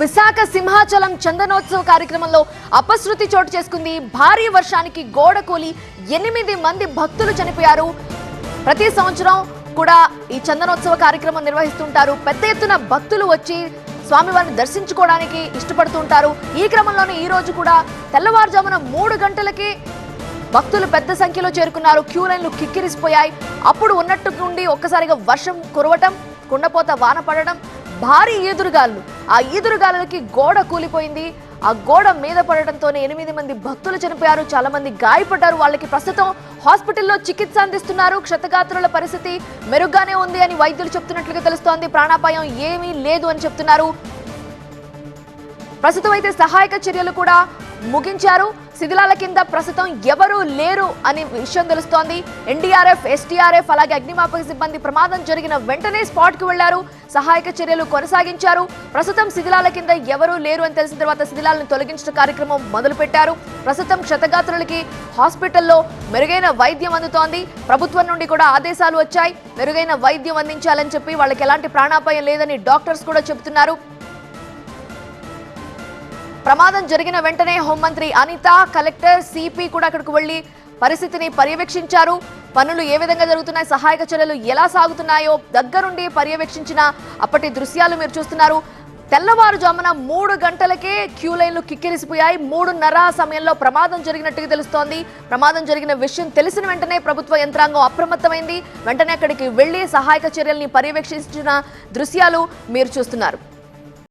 విశాఖ సింహాచలం చందనోత్సవ కార్యక్రమంలో అపశృతి చోటు చేసుకుంది. భారీ వర్షానికి గోడ కూలి 8 మంది భక్తులు చనిపోయారు. ప్రతి సంవత్సరం కూడా ఈ చందనోత్సవ కార్యక్రమం నిర్వహిస్తుంటారు. పెద్ద ఎత్తున భక్తులు వచ్చి స్వామివారిని దర్శించుకోవడానికి ఇష్టపడుతుంటారు. ఈ క్రమంలోనే ఈ రోజు కూడా తెల్లవారుజామున 3 గంటలకి భక్తులు పెద్ద సంఖ్యలో చేరుకున్నారు. క్యూ లైన్లు కిక్కిరిసిపోయాయి. అప్పుడు ఉన్నట్టు నుండి ఒక్కసారిగా వర్షం కురవటం, కుండపోత వాన పడడం, భారీ ఈదురుగాలు. ఆ ఈదురుగాలకి గోడ కూలిపోయింది. ఆ గోడ మీద పడటంతోనే 8 మంది భక్తులు చనిపోయారు. చాలా మంది గాయపడ్డారు. వాళ్ళకి ప్రస్తుతం హాస్పిటల్లో చికిత్స అందిస్తున్నారు. క్షతగాత్రుల పరిస్థితి మెరుగ్గానే ఉంది అని వైద్యులు చెప్తున్నట్లుగా తెలుస్తోంది. ప్రాణాపాయం ఏమీ లేదు అని చెప్తున్నారు. ప్రస్తుతం అయితే సహాయక చర్యలు కూడా ముగించారు. శిథిలాల కింద ప్రస్తుతం ఎవరూ లేరు అనే విషయం తెలుస్తోంది. ఎన్డీఆర్ఎఫ్, ఎస్డీఆర్ఎఫ్ అలాగే అగ్నిమాపక సిబ్బంది ప్రమాదం జరిగిన వెంటనే స్పాట్ కు వెళ్లారు. సహాయక చర్యలు కొనసాగించారు. ప్రస్తుతం శిథిలాల కింద ఎవరూ లేరు అని తెలిసిన తర్వాత శిథిలాలను తొలగించిన కార్యక్రమం మొదలు పెట్టారు. ప్రస్తుతం క్షతగాత్రులకి హాస్పిటల్లో మెరుగైన వైద్యం అందుతోంది. ప్రభుత్వం నుండి కూడా ఆదేశాలు వచ్చాయి. మెరుగైన వైద్యం అందించాలని చెప్పి వాళ్ళకి ఎలాంటి ప్రాణాపాయం లేదని డాక్టర్స్ కూడా చెబుతున్నారు. ప్రమాదం జరిగిన వెంటనే హోంమంత్రి అనిత, కలెక్టర్, సిపి కూడా అక్కడికి వెళ్లి పరిస్థితిని పర్యవేక్షించారు. పనులు ఏ విధంగా జరుగుతున్నాయి, సహాయక చర్యలు ఎలా సాగుతున్నాయో దగ్గరుండి పర్యవేక్షించిన అప్పటి దృశ్యాలు మీరు చూస్తున్నారు. తెల్లవారుజామున 3 గంటలకే క్యూ లైన్లు కిక్కిరిసిపోయాయి. 3:30 సమయంలో ప్రమాదం జరిగినట్టుగా తెలుస్తోంది. ప్రమాదం జరిగిన విషయం తెలిసిన వెంటనే ప్రభుత్వ యంత్రాంగం అప్రమత్తమైంది. వెంటనే అక్కడికి వెళ్లి సహాయక చర్యల్ని పర్యవేక్షించిన దృశ్యాలు మీరు చూస్తున్నారు.